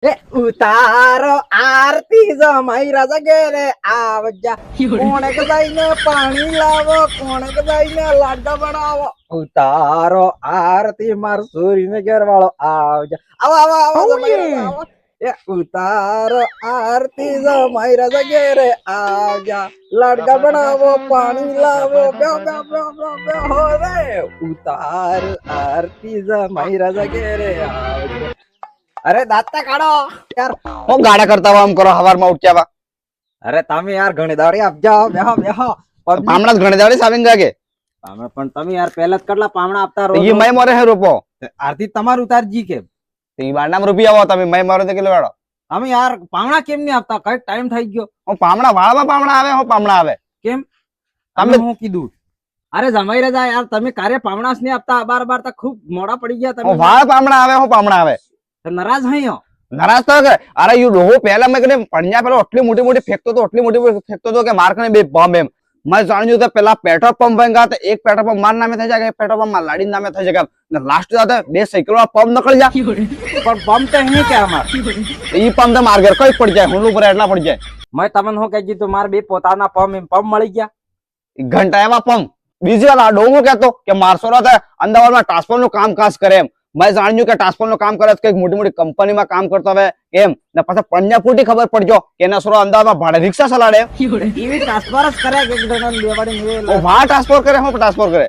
એ ઉતારો આરતી જમાઈ રાજા ઘેરે આવજા કોણે કદાઈને પાણી લાવો કોણે કદાઈને લાડવા બનાવો ઉતારો આરતી માર સૂરીને ઘેર વાળો આવજા આવો આવો આવો જમાઈ રાજા આવો એ ઉતારો આરતી જમાઈ રાજા ઘેરે આવજા લાડવા બનાવો પાણી લાવો બે બે બે બે બે હો રે ઉતાર આરતી જમાઈ રાજા ઘેરે આવજા અરે દાંતા કાઢો યાર હું ગાડા કરતા આમ કરો હવારમાં ઉઠ્યા અરે તમે યાર ઘણી દાડી આપજો બેહો બેહો પામણા ઘણી દાડી સાવિંગ ગાગે તમે પણ તમે યાર પહેલા જ કેટલા પામણા આપતા રહો ઈ મય મોરે હે રૂપો આરતી તમારું ઉતારજી કેમ ઈ બારનામ રૂપિયા આવો તમે મય મોરે તો કેટલો વાળો તમે યાર પામણા કેમ નહીં આપતા કઈ ટાઈમ થઈ ગયો હું પામણા વાળમાં પામણા આવે હું પામણા આવે કેમ તમે હું કીધું અરે જમાઈ રજા યાર તમે કાર્ય પામણા જ નહીં આપતા બાર બાર તો ખૂબ મોડા પડી ગયા તમે વાળ પામણા આવે હું પામણા આવે નારાજ હઈ નારાજ તો કે અરે યુ ડોહો પહેલા મેં કને પણ્યા પેલો એટલી મોટી મોટી ફેંકતો તો એટલી મોટી ફેંકતો તો કે માર કને બે બોમ્બ એમ મેં જાણ્યું તો પેલા પેટ્રોલ પંપ ભંગા તો એક પેટ્રોલ પંપ માર નામે થઈ જાય એક પેટ્રોલ પંપ માર લાડી નામે થઈ જાય ને લાસ્ટ જાતે બે સાયકલ પંપ નકળી જા પણ પંપ તો હે કે અમાર ઈ પંપ તો માર ઘર કઈ પડી જાય હુંલું પર એટલા પડી જાય મેં તમને હું કહી દીધું માર બે પોતાના પંપ મળી ગયા ઘંટા એમાં પંપ બીજી વાર ડોંગો કહેતો કે મારસો રાતે અમદાવાદમાં ટ્રાન્સપોર્ટ નું કામકાજ કરે એમ મેં જાણ્યું કે ટ્રાન્સપોર્ટ નું કામ કરે કઈક મોટી મોટી કંપનીમાં કામ કરતો હોય એમ ને પાછા પંજા ફૂટી ખબર પડજો કે એના સોરો અમદાવાદમાં ભાડે રિક્ષા ચલાડે એવી ટ્રાન્સફર જ કરે કે ઓ વાહ ટ્રાન્સપોર્ટ કરે હું ટ્રાન્સપોર્ટ કરે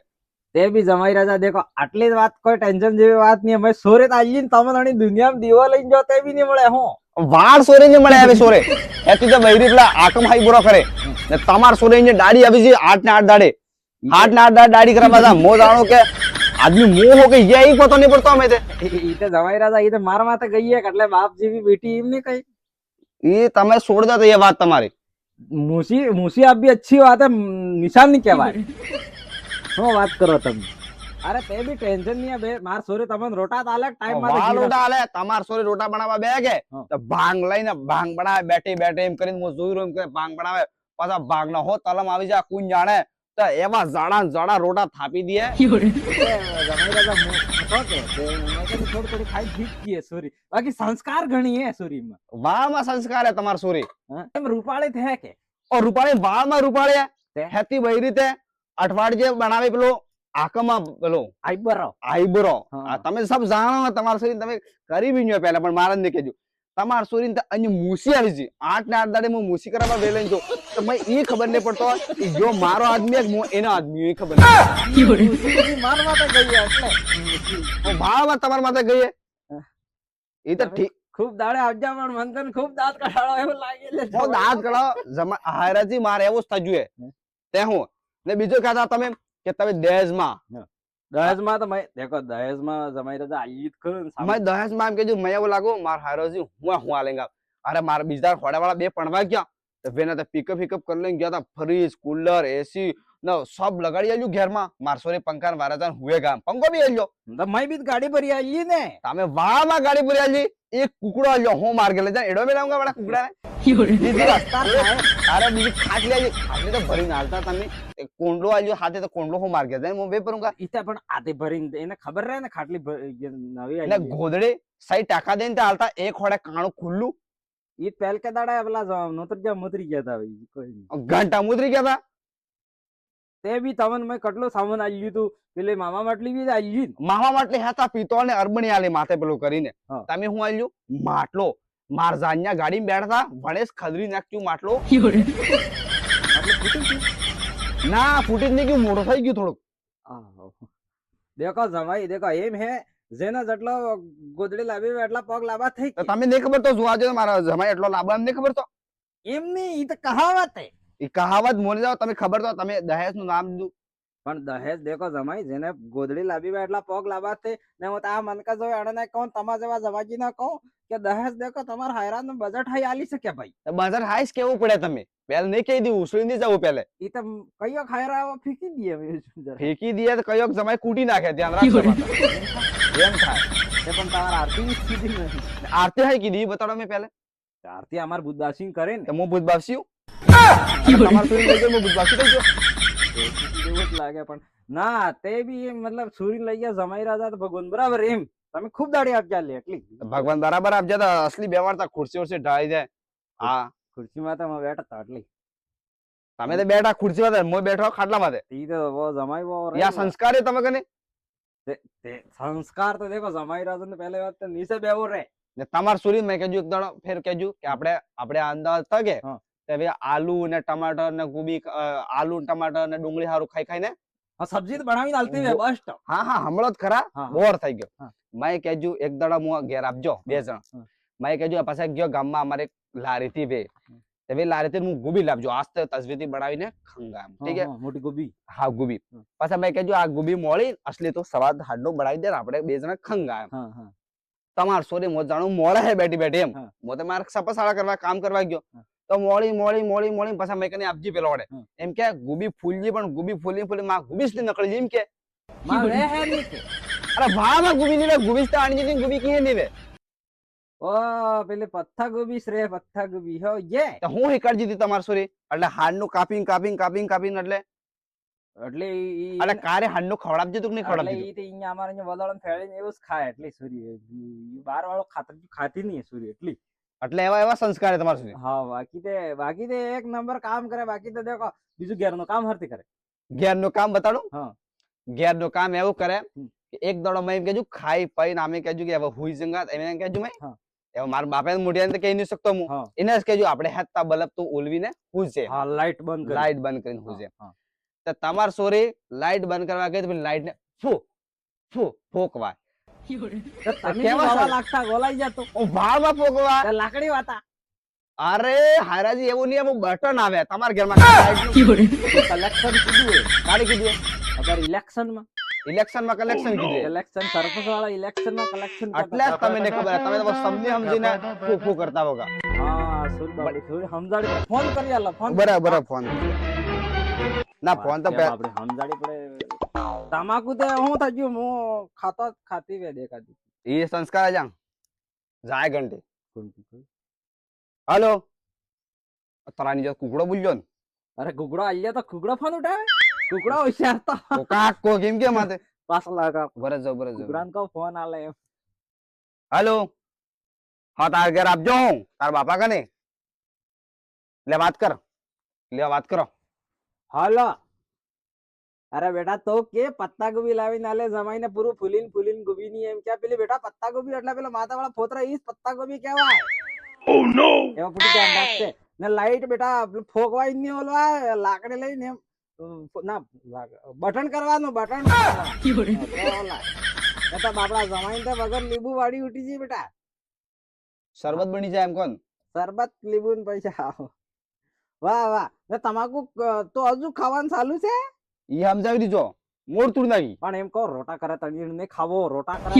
તે બી જમાઈ રાજા દેખો આટલી જ વાત કોઈ ટેન્શન જેવી વાત નહીં અમે સોરે આવીને તમે ઘણી દુનિયામાં દીવો લઈને જો તે બી નહીં મળે હું વાળ સોરે ને મળે આવે સોરે એથી તો બૈરી પેલા આકમ હાઈ બુરો કરે ને તમાર સોરે ને દાડી આવી છે 8 ને 8 દાડે 8 ને 8 દાડી કરવા બધા મો જાણો કે આદમી મોહ હો કે યही પતો नहीं पड़ता हमें ઈ તો જમાઈ રાજા ઈ તો માર માથે ગઈ એટલે બાપ જેવી બેટી એમ નહીં કઈ ये તમે છોડ દો તો ये बात તમારી मुसी आप भी अच्छी बात है निशान नहीं कહેવાય શું વાત કરો તમે અરે તે બી ટેન્શન નહીં બે માર સોરે તમને રોટા તાલે ટાઈમ માં રોટા આલે તમાર સોરે રોટા બનાવવા બેગે તો ભાંગ લઈને ભાંગ બનાવે બેઠી બેઠી એમ કરીને હું જોઈ રહ્યો એમ કે ભાંગ બનાવે પાછા ભાંગ ના હો તલમ આવી જાય કુન જાણે તો એમાં જાડા રોટા થાપી દે થોડી ખાઈ જીત ગઈ સોરી બાકી સંસ્કાર ઘણી હે સોરી માં વાહ માં સંસ્કાર હે તમાર સોરી એમ રૂપાળી થે કે ઓ રૂપાળી વાહ માં રૂપાળી હેતી બઈ રીતે અઠવાડિયે બનાવે પેલો આકમાં પેલો આઈબરો તમે સબ જાણો તમાર સોરી તમે કરી બી ન પહેલા પણ મારા ને કહેજો તમાર સોરી તો અહીં મૂસી આવી છે 8 ને 8 દાડે હું મૂસી કરવા બે લઈને જો તો મેં એ ખબર નહીં પડતો જો મારો આદમી હું એનો આદમી એ ખબર નહીં માર માથે ગઈ એટલે ભાવ તમારા માથે ગઈ એ તો ઠીક ખૂબ દાડે આવજા પણ મંથન ખૂબ દાંત કઢાળો એવું લાગે છે દાંત કઢાળો હાયરાજી મારે એવું જ થયું તે હું ને બીજું કહેતા તમે કે તમે દહેજમાં તો મેં દેખો દહેજમાં જમાઈ રાજા ઈદ કરું મેં દહેજમાં એમ કીધું મેં એવું લાગુ માર હાયરાજી હું આલેંગા અરે મારા બીજા ખોડાવાળા બે પણવા ગયા તો બેના તો પિકઅપ કરી લઈને ગયા હતા ફ્રીજ કુલર એસી ન સબ લગાડી આલ્યું ઘેરમાં મારસો ને પંખા વારાજાન હુએ ગામ પંખો બી આલ્યો તો મેં બી ગાડી ભરી આલી ને તમે વાહ માં ગાડી ભરી આલી એક કુકડો આલ્યો હું માર ગેલે જા એડો મેલાંગા વાળા કુકડા અરે બીજી ખાટલી આલી ખાટલી તો ભરીને હાલતા તમે કોંડલો આલ્યો હાથે તો કોંડલો હું માર ગયા હું બે પરુંગા ઈતા પણ આતે ભરીને એને ખબર રહે ને ખાટલી નવી એટલે ગોદડે સહી ટાકા દઈને તે હાલતા એક ખોડે કાણું ખુલ્લું ઈ પહેલ કે દાડા પેલા મુતરી ગયા હતા કોઈ ઘંટા મુતરી ગયા હતા તે બી તમને મેં કેટલો સામાન આલ્યું તું પેલે મામા માટલી બી આલી મામા માટલી હતા પિત્તોળ ને અરબણી આલી માથે પેલું કરીને તમે હું આલ્યું માટલો માર જાન્યા ગાડી બેઠા ભણેશ ખદરી નાખ્યું માટલો ના ફૂટી જ નહીં ગયું મોટો થઈ ગયું થોડુંક દેખો જમાઈ દેખો એમ હે જેના જેટલો ગોદડી લાવી એટલા પગ લાંબા થઈ તમે નહીં ખબર તો જોવા જોઈએ મારા જમાઈ એટલો લાંબો એમ નહીં ખબર તો એમ નહીં ઈ તો કહાવત હે એ કહાવત મોની જાવ તમે ખબર તો તમે દહેજ નું નામ દીધું પણ દહેજ દેખો જમાઈ જેને ગોદડી લાવી એટલા પગ લાંબા થઈ ને હું આ મનકા જો એણે કહું તમારા જેવા જવાજી ના કહું કે દહેજ દેખો તમારા હાયરાન નું બજેટ હાઈ આલી શકે ભાઈ બજેટ હાઈસ કેવું પડે તમે પહેલ નહીં કહી દી ઉસળી નહીં જવું પહેલે ઈ તો કયો ખાયરા ફેંકી દઈએ ફેંકી દઈએ તો કયો જમાઈ કૂટી નાખે ધ્યાન રાખજો એમ થાય પણ તમારા આરતી ની સ્થિતિ નથી આરતી હાઈ કીધી બતાડો મેં પહેલે આરતી અમાર બુદ્ધાસિંહ કરે ને હું બુદ્ધબાસી તમાર સુરી લઈ ગયો હું બુદ્ધબાસી થઈ ગયો એવું જ લાગે પણ ના તે બી મતલબ સુરી લઈ ગયા જમાઈ રાજા તો ભગવાન બરાબર એમ તમે ખૂબ દાડી આપજા લે એટલી ભગવાન બરાબર આપજે તો અસલી બેવારતા ખુરશી ઉરશી ઢાળી જાય હા ખુરશીમાં તો અમે બેઠા હતા એટલી તમે તો બેઠા ખુરશી માં હું બેઠો ખાટલા માં ઈ તો બહુ જમાઈ બહુ યા સંસ્કાર હે તમે કને તે સંસ્કાર તો દેખો જમાઈ રહ્યો ને પહેલી વાત તો નીચે બેવો રે ને તમાર સુરી મેં કહેજો એક દાડો ફેર કહેજો કે આપણે અંદાજ તકે તે હવે આલુ ને ટમાટર ને ગોબી આલુ ને ટમાટર ને ડુંગળી હારું ખાઈ ખાઈને હા સબ્જી તો બનાવીને આલતી વે બસ હા હા હમણો જ ખરા બોર થઈ ગયો મેં કહેજો એક દાડો હું ઘેર આપજો 2 જણ મેં કહેજો પાછા ગયો ગામમાં અમારે લારી થી વે તે લારી થી હું ગોબી લાવજો આજ તો તસવીર બનાવીને ખંગા ઠીક હે મોટી ગોબી હા ગોબી પાછા મેં કહેજો આ ગોબી મોળી અસલી તો સવાદ હાડનો બનાવી દે આપણે 2 જણ ખંગા તમાર સોરી મો જાણું મોળે હે બેઠી બેઠી એમ મો તો મારે સપસાળા કરવા કામ કરવા ગયો તો મોળી પાછા મેં કને આપજી પેલો વડે એમ કે ગોબી ફૂલજી પણ ગોબી ફૂલી માં ગોબીસ ની નકળી એમ કે માં રે હે ની અરે વાહ માં ગોબી ની ગોબીસ તો આણી ની ગોબી કી ની વે ઓ પેલે પત્તા ગોબી રે પત્તા ગોબી હો યે તો હું હિકાડજી દી તમાર સોરી એટલે હાડનું કાપિંગ એટલે કારે હાડનું ખવડાવજે તું નહીં ખવડાવજે એટલે ઈ તો અહીંયા અમારે અહીંયા વદાળન ફેળીને એવું જ ખાય એટલે સોરી બાર વાળો ખાતી નહીં સોરી એટલી એટલે એવા સંસ્કાર તમાર સુધી હા બાકી તે એક નંબર કામ કરે બાકી તો દેખો બીજું ઘેરનું કામ હરતી કરે ઘેરનું કામ બતાડું હા ઘેરનું કામ એવું કરે કે એક દડો મેં કેજુ ખાઈ પઈ નામે કેજુ કે હવે હુઈ જંગા એને કેજુ મેં હવે મારા બાપે મોઢિયાને કહી નહીં શકતો હું એને જ કેજુ આપણે હેતા બલબ તું ઓલવીને હુજે હા લાઈટ બંધ કરીને હુજે તો તમાર સોરી લાઈટ બંધ કરવા ગઈ તો લાઈટ ને ફોકવા લાગતા ગોલાઈ જતો ભાળમાં ફોકવા લાકડી વાતા અરે હારાજી એવું નહીં એમ બટન આવે તમારા ઘરમાં કલેક્શન કીધું કાઢી કીધું અગર ઇલેક્શન માં કલેક્શન કીધું ઇલેક્શન સરપંચ વાળા ઇલેક્શન માં કલેક્શન એટલે જ તમને ખબર તમે તો સમજી સમજીને ફૂ કરતા હોગા હા સમજાડી ફોન કરી આલો ફોન બરાબર ફોન ના ફોન તો આપણે સમજાડી પડે તમાકુ તે હું થયું હું ખાતી વે દેખાતી એ સંસ્કાર જાય ઘંટી હાલો તરાની જો કુકડો બોલ્યો ને અરે કુકડો આલ્યા તો કુકડો ફોન ઉઠાવે કુકડો હોશિયાર તો કાકો કેમ કે માથે પાછલા કા બરસ કુકડાન કો ફોન આલે હાલો હા તાર ઘર આપજો હું તાર બાપા કને લે વાત કરો હાલો અરે બેટા તો કે પત્તા ગોબી લાવીને આલે જમાઈને પૂરું ફૂલીન ગોબી ની એમ કે પેલી બેટા પત્તા ગોબી એટલે પેલા માથા વાળા ફોતરા ઈ પત્તા ગોબી કહેવાય ઓ નો એવા પૂરી ધ્યાન રાખશે ને લાઈટ બેટા ફોકવાઈ ની ઓલવા લાકડી લઈને એમ ના બટન કરવાનું બટન બેટા બાપડા જમાઈને તો વગર લીંબુ વાળી ઉઠી જી બેટા શરબત બની જાય એમ કોણ શરબત લીંબુ ને પૈસા વાહ ને તમાકુ તો હજુ ખાવાનું ચાલુ છે ઈ સમજાવી દીજો મોડ તુડ નાખી પણ એમ કહો રોટા કરે તળીને ને ખાવો રોટા કરે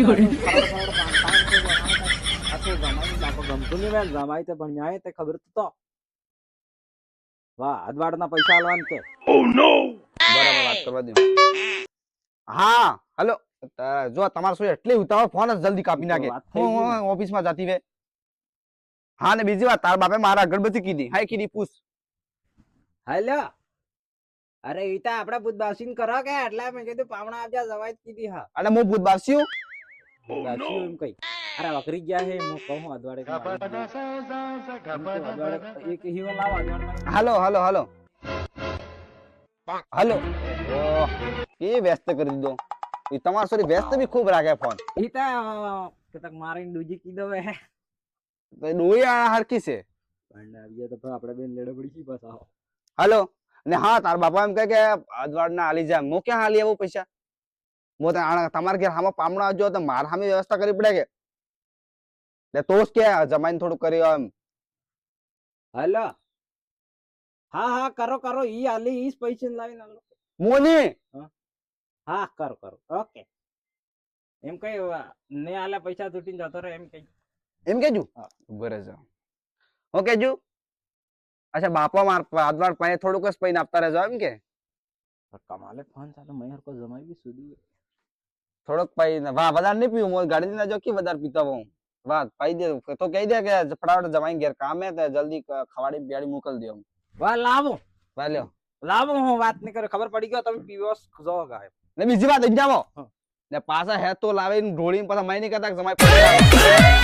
ગમતું નહીં બેન જમાઈ તે ભણ્યા તે ખબર તો વાહ અદવાડના પૈસા આલવાન કે ઓ નો બરાબર વાત કરવા દો હા હેલો જો તમાર સો એટલી ઉતાવળ ફોન જ જલ્દી કાપી નાખે ઓફિસ માં જતી વે હા ને બીજી વાત તાર બાપે મારા અગરબત્તી કીધી હાય કીધી પૂછ હેલો અરે ઈતા આપડા બુધબાસીન કરો કે એટલે મેં કીધું પાવણા આવજા જવાય કીધી હા અને હું બુધબાસીયું એમ કઈ અરે વકરી ગયા હે હું કહું અદવાડે એક હીવો લાવ અદવાડે હાલો એ વ્યસ્ત કરી દીધો એ તમાર સોરી વ્યસ્ત બી ખૂબ રાખે ફોન ઈતા કે તક મારીને દૂજી કીધો હે તો ડોયા હરકી છે પણ આવ્યા તો આપણે બેન લેડો પડી છી બસ આવો હાલો ને હા તાર બાપા એમ કહે કે અદવાડ ના આલી જા મો ક્યાં હાલી આવું પૈસા મો તમારે ઘેર હામાં પામણા આવજો તો માર હામી વ્યવસ્થા કરી પડે કે ને તોસ કે જમાઈને થોડું કરી એમ હાલો હા કરો ઈ આલી ઈ પૈસા લાવીને આલો મોની હા કરો ઓકે એમ કઈ ને આલે પૈસા તૂટીને જતો રહે એમ કેજુ બરાબર હું કેજુ અચ્છા બાપા માર અદવાડ પાસે થોડુંક જ પૈન આપતા રહેજો એમ કે કમાલે ફોન ચાલો મય હરકો જમાઈ બી સુધી થોડોક પૈન વાહ વધારે નહીં પીવું મોર ગાડી ના જો કે વધારે પીતા હું વાત પાઈ દે તો કહી દે કે ફટાફટ જમાઈ ઘેર કામ હે તો જલ્દી ખવાડી બેડી મોકલ દો વાહ લાવો વાલ્યો લાવો હું વાત નહીં કરે ખબર પડી ગયો તમે પીવો જો ગાય ને બીજી વાત જાવો ને પાછા હેત તો લાવીને ઢોળીને પાછા મય નહીં કરતા કે જમાઈ